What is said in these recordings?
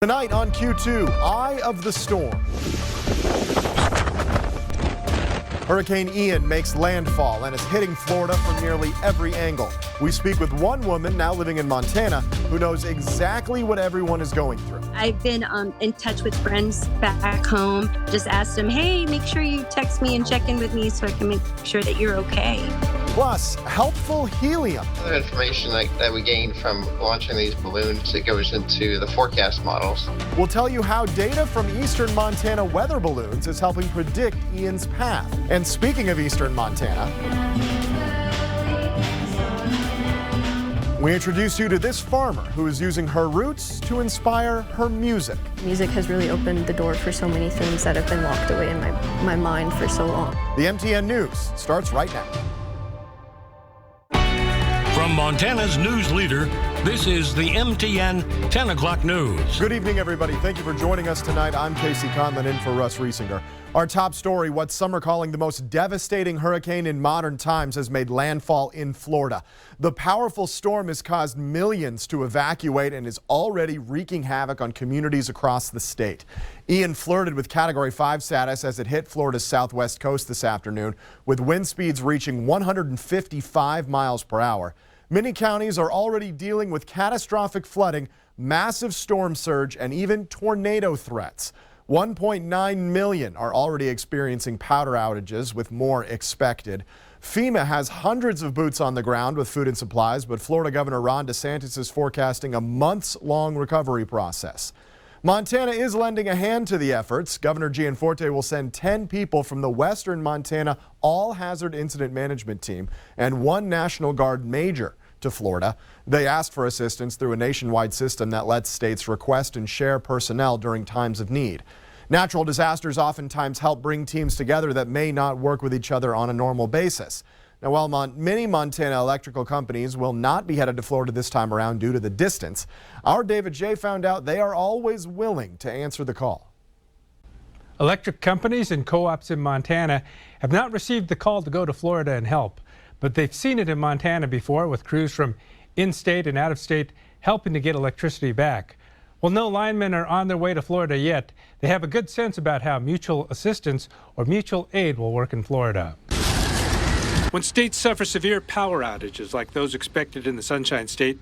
Tonight on Q2, Eye of the Storm. Hurricane Ian makes landfall and is hitting Florida from nearly every angle. We speak with one woman now living in Montana who knows exactly what everyone is going through. I've been in touch with friends back home. Just asked them, hey, make sure you text me and check in with me so I can make sure that you're okay. Plus, helpful helium. Other information that we gained from launching these balloons that goes into the forecast models. We'll tell you how data from eastern Montana weather balloons is helping predict Ian's path. And speaking of eastern Montana, we introduce you to this farmer who is using her roots to inspire her music. Music has really opened the door for so many things that have been locked away in my mind for so long. The MTN News starts right now. From Montana's news leader, this is the MTN 10 o'clock news. Good evening, everybody. Thank you for joining us tonight. I'm Casey Conlon in for Russ Riesinger. Our top story, what some are calling the most devastating hurricane in modern times, has made landfall in Florida. The powerful storm has caused millions to evacuate and is already wreaking havoc on communities across the state. Ian flirted with Category 5 status as it hit Florida's southwest coast this afternoon, with wind speeds reaching 155 miles per hour. Many counties are already dealing with catastrophic flooding, massive storm surge, and even tornado threats. 1.9 million are already experiencing power outages, with more expected. FEMA has hundreds of boots on the ground with food and supplies, but Florida Governor Ron DeSantis is forecasting a months-long recovery process. Montana is lending a hand to the efforts. Governor Gianforte will send 10 people from the Western Montana All-Hazard Incident Management Team and one National Guard major to Florida. They asked for assistance through a nationwide system that lets states request and share personnel during times of need. Natural disasters oftentimes help bring teams together that may not work with each other on a normal basis. Now, while many Montana electrical companies will not be headed to Florida this time around due to the distance, our David J. found out they are always willing to answer the call. Electric companies and co-ops in Montana have not received the call to go to Florida and help, but they've seen it in Montana before, with crews from in-state and out-of-state helping to get electricity back. While no linemen are on their way to Florida yet, they have a good sense about how mutual assistance or mutual aid will work in Florida. When states suffer severe power outages like those expected in the Sunshine State,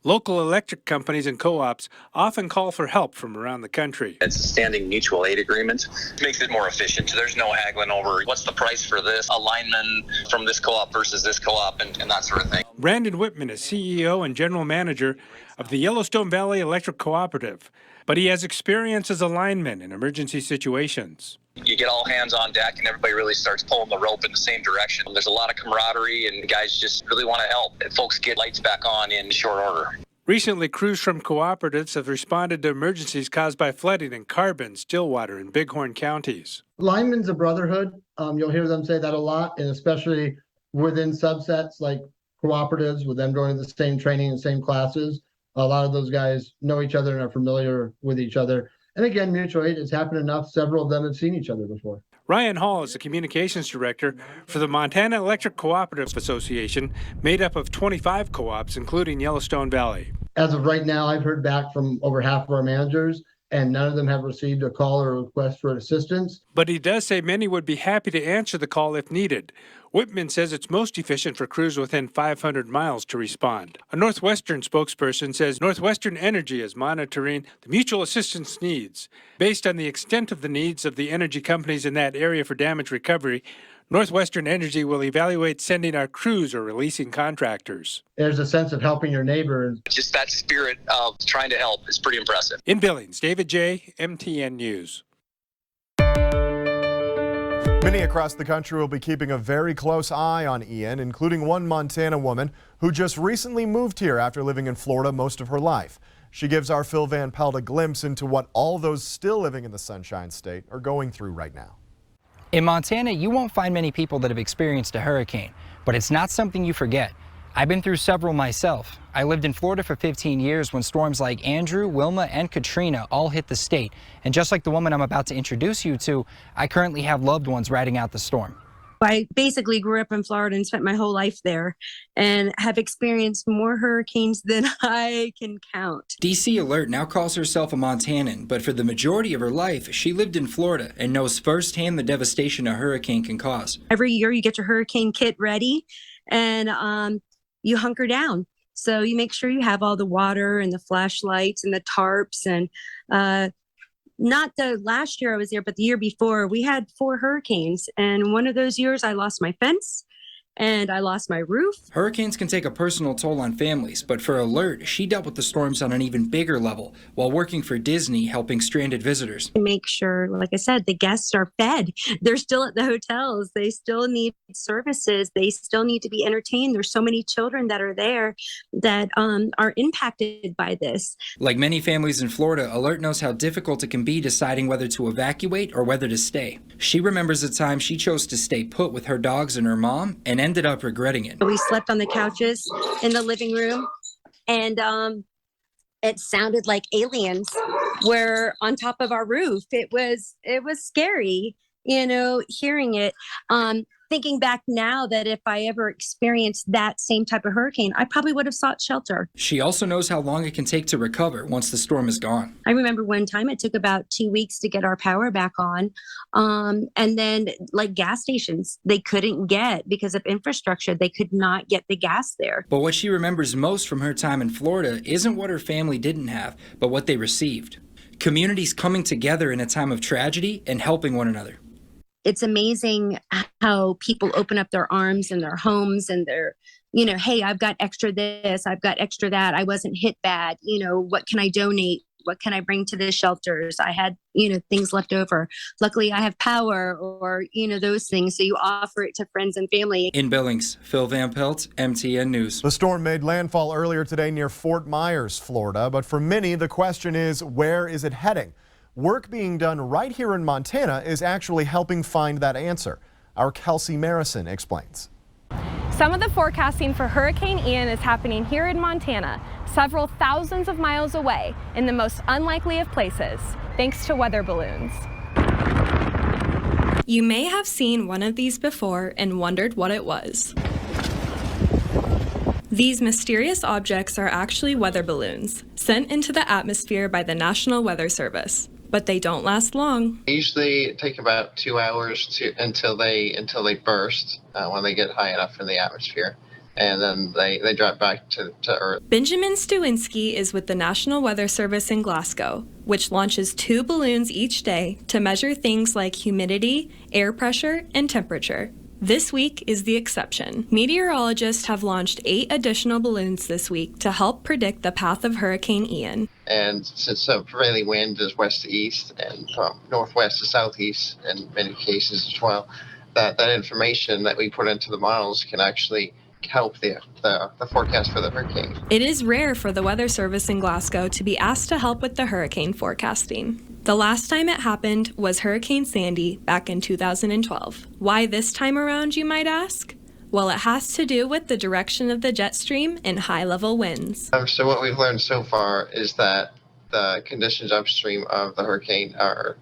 local electric companies and co-ops often call for help from around the country. It's a standing mutual aid agreement. Makes it more efficient. There's no haggling over what's the price for this, a lineman from this co-op versus this co-op, and that sort of thing. Brandon Whitman is CEO and general manager of the Yellowstone Valley Electric Cooperative, but he has experience as a lineman in emergency situations. You get all hands on deck and everybody really starts pulling the rope in the same direction. There's a lot of camaraderie and guys just really want to help. And folks get lights back on in short order. Recently, crews from cooperatives have responded to emergencies caused by flooding in Carbon, Stillwater, and Bighorn counties. Linemen's a brotherhood. You'll hear them say that a lot, and especially within subsets like cooperatives, with them going to the same training and same classes. A lot of those guys know each other and are familiar with each other. And again, mutual aid has happened enough. Several of them have seen each other before. Ryan Hall is the communications director for the Montana Electric Cooperative Association, made up of 25 co-ops, including Yellowstone Valley. As of right now, I've heard back from over half of our managers, and none of them have received a call or a request for assistance. But he does say many would be happy to answer the call if needed. Whitman says it's most efficient for crews within 500 miles to respond. A Northwestern spokesperson says Northwestern Energy is monitoring the mutual assistance needs. Based on the extent of the needs of the energy companies in that area for damage recovery, Northwestern Energy will evaluate sending our crews or releasing contractors. There's a sense of helping your neighbor. Just that spirit of trying to help is pretty impressive. In Billings, David J., MTN News. Many across the country will be keeping a very close eye on Ian, including one Montana woman who just recently moved here after living in Florida most of her life. She gives our Phil Van Pelt a glimpse into what all those still living in the Sunshine State are going through right now. In Montana, you won't find many people that have experienced a hurricane, but it's not something you forget. I've been through several myself. I lived in Florida for 15 years when storms like Andrew, Wilma, and Katrina all hit the state. And just like the woman I'm about to introduce you to, I currently have loved ones riding out the storm. I basically grew up in Florida and spent my whole life there and have experienced more hurricanes than I can count. DC Alert now calls herself a Montanan, but for the majority of her life, she lived in Florida and knows firsthand the devastation a hurricane can cause. Every year you get your hurricane kit ready and you hunker down. So you make sure you have all the water and the flashlights and the tarps and not the last year I was there, but the year before, we had 4 hurricanes. And one of those years I lost my fence and I lost my roof. Hurricanes can take a personal toll on families, but for Alert, she dealt with the storms on an even bigger level while working for Disney, helping stranded visitors. Make sure, like I said, the guests are fed. They're still at the hotels. They still need services. They still need to be entertained. There's so many children that are there that are impacted by this. Like many families in Florida, Alert knows how difficult it can be deciding whether to evacuate or whether to stay. She remembers a time she chose to stay put with her dogs and her mom and ended up regretting it. We slept on the couches in the living room and it sounded like aliens were on top of our roof. It was scary, hearing it. Thinking back now that if I ever experienced that same type of hurricane, I probably would have sought shelter. She also knows how long it can take to recover once the storm is gone. I remember one time it took about 2 weeks to get our power back on. And then like gas stations, they couldn't get because of infrastructure. They could not get the gas there. But what she remembers most from her time in Florida isn't what her family didn't have, but what they received. Communities coming together in a time of tragedy and helping one another. It's amazing how people open up their arms and their homes and their, hey, I've got extra this, I've got extra that. I wasn't hit bad. What can I donate? What can I bring to the shelters? I had, things left over. Luckily, I have power or, those things. So you offer it to friends and family. In Billings, Phil Van Pelt, MTN News. The storm made landfall earlier today near Fort Myers, Florida. But for many, the question is, where is it heading? Work being done right here in Montana is actually helping find that answer. Our Casey Conlon explains. Some of the forecasting for Hurricane Ian is happening here in Montana, several thousands of miles away in the most unlikely of places, thanks to weather balloons. You may have seen one of these before and wondered what it was. These mysterious objects are actually weather balloons, sent into the atmosphere by the National Weather Service. But they don't last long. They usually take about 2 hours until they burst when they get high enough in the atmosphere, and then they drop back to Earth. Benjamin Stawinski is with the National Weather Service in Glasgow, which launches 2 balloons each day to measure things like humidity, air pressure, and temperature. This week is the exception. Meteorologists have launched 8 additional balloons this week to help predict the path of Hurricane Ian. And since the prevailing wind is west to east and northwest to southeast in many cases as well, that information that we put into the models can actually help the forecast for the hurricane. It is rare for the Weather Service in Glasgow to be asked to help with the hurricane forecasting. The last time it happened was Hurricane Sandy back in 2012. Why this time around, you might ask? Well, it has to do with the direction of the jet stream and high-level winds. So what we've learned so far is that the conditions upstream of the hurricane are,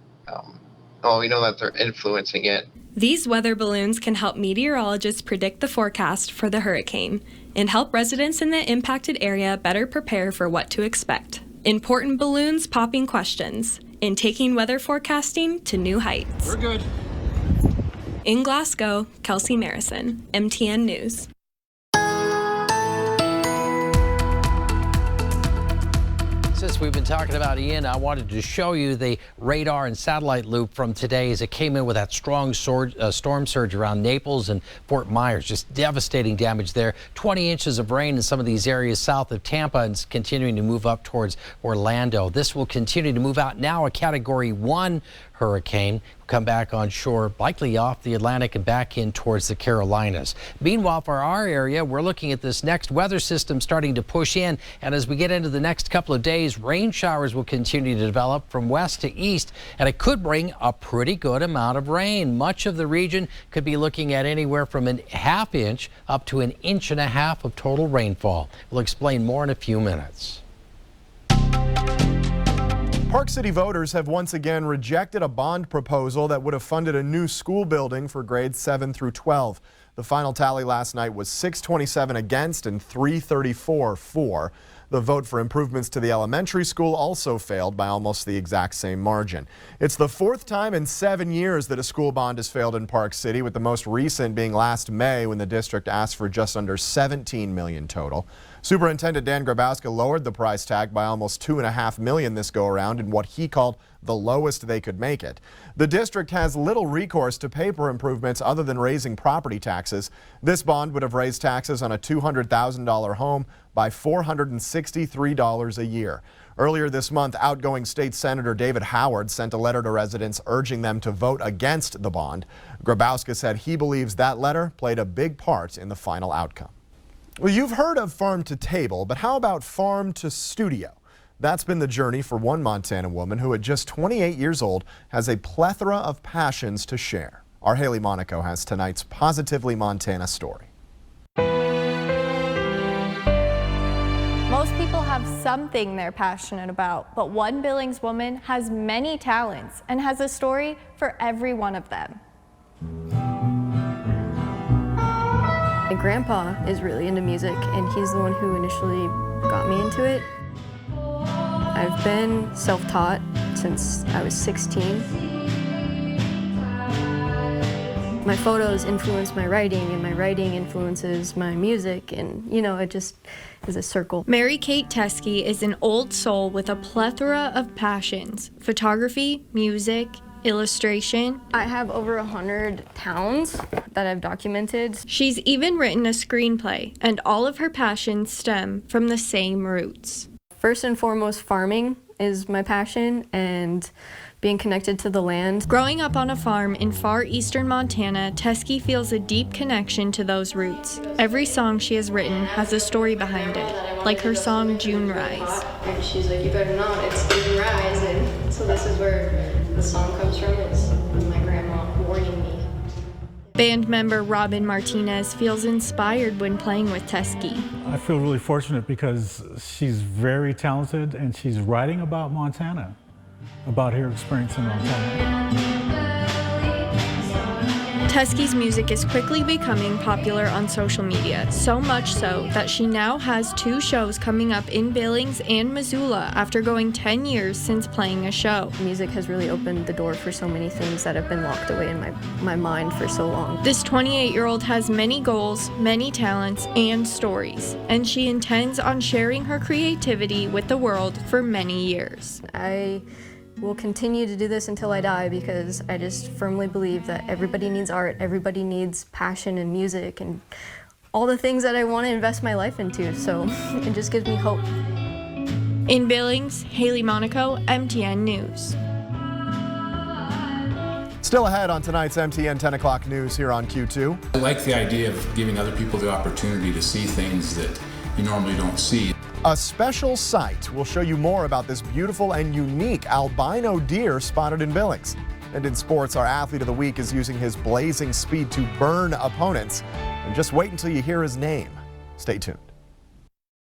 we know that they're influencing it. These weather balloons can help meteorologists predict the forecast for the hurricane and help residents in the impacted area better prepare for what to expect. Important balloons popping questions and taking weather forecasting to new heights. We're good. In Glasgow, Casey Conlon, MTN News. Since we've been talking about Ian, I wanted to show you the radar and satellite loop from today as it came in with that strong storm surge around Naples and Fort Myers. Just devastating damage there. 20 inches of rain in some of these areas south of Tampa and it's continuing to move up towards Orlando. This will continue to move out now a Category 1 hurricane. Come back on shore, likely off the Atlantic and back in towards the Carolinas. Meanwhile, for our area, we're looking at this next weather system starting to push in. And as we get into the next couple of days, rain showers will continue to develop from west to east, and it could bring a pretty good amount of rain. Much of the region could be looking at anywhere from a ½ inch up to 1.5 inches of total rainfall. We'll explain more in a few minutes. Park City voters have once again rejected a bond proposal that would have funded a new school building for grades 7 through 12. The final tally last night was 627 against and 334 for. The vote for improvements to the elementary school also failed by almost the exact same margin. It's the fourth time in 7 years that a school bond has failed in Park City, with the most recent being last May when the district asked for just under $17 million total. Superintendent Dan Grabowska lowered the price tag by almost $2.5 million this go-around in what he called the lowest they could make it. The district has little recourse to pay for improvements other than raising property taxes. This bond would have raised taxes on a $200,000 home by $463 a year. Earlier this month, outgoing State Senator David Howard sent a letter to residents urging them to vote against the bond. Grabowska said he believes that letter played a big part in the final outcome. Well, you've heard of farm to table, but how about farm to studio? That's been the journey for one Montana woman who, at just 28 years old, has a plethora of passions to share. Our Haley Monaco has tonight's Positively Montana story. Most people have something they're passionate about, but one Billings woman has many talents and has a story for every one of them. My grandpa is really into music, and he's the one who initially got me into it. I've been self-taught since I was 16. My photos influence my writing, and my writing influences my music, and it just is a circle. Mary Kate Teskey is an old soul with a plethora of passions: photography, music, illustration. I have over 100 towns that I've documented. She's even written a screenplay, and all of her passions stem from the same roots. First and foremost, farming is my passion, and being connected to the land. Growing up on a farm in far eastern Montana, Teskey feels a deep connection to those roots. Every song she has written has a story behind it, like her song June Rise. And she's like, you better not, it's June Rise. And so this is where the song comes from. It's my grandma warning me. Band member Robin Martinez feels inspired when playing with Teskey. I feel really fortunate because she's very talented and she's writing about Montana, about her experience in Montana. Teskey's music is quickly becoming popular on social media, so much so that she now has 2 shows coming up in Billings and Missoula after going 10 years since playing a show. Music has really opened the door for so many things that have been locked away in my mind for so long. This 28-year-old has many goals, many talents, and stories, and she intends on sharing her creativity with the world for many years. I will continue to do this until I die, because I just firmly believe that everybody needs art, everybody needs passion and music and all the things that I want to invest my life into, so it just gives me hope. In Billings, Haley Monaco, MTN News. Still ahead on tonight's MTN 10 o'clock news here on Q2. I like the idea of giving other people the opportunity to see things that you normally don't see. A special site will show you more about this beautiful and unique albino deer spotted in Billings. And in sports, our athlete of the week is using his blazing speed to burn opponents. And just wait until you hear his name. Stay tuned.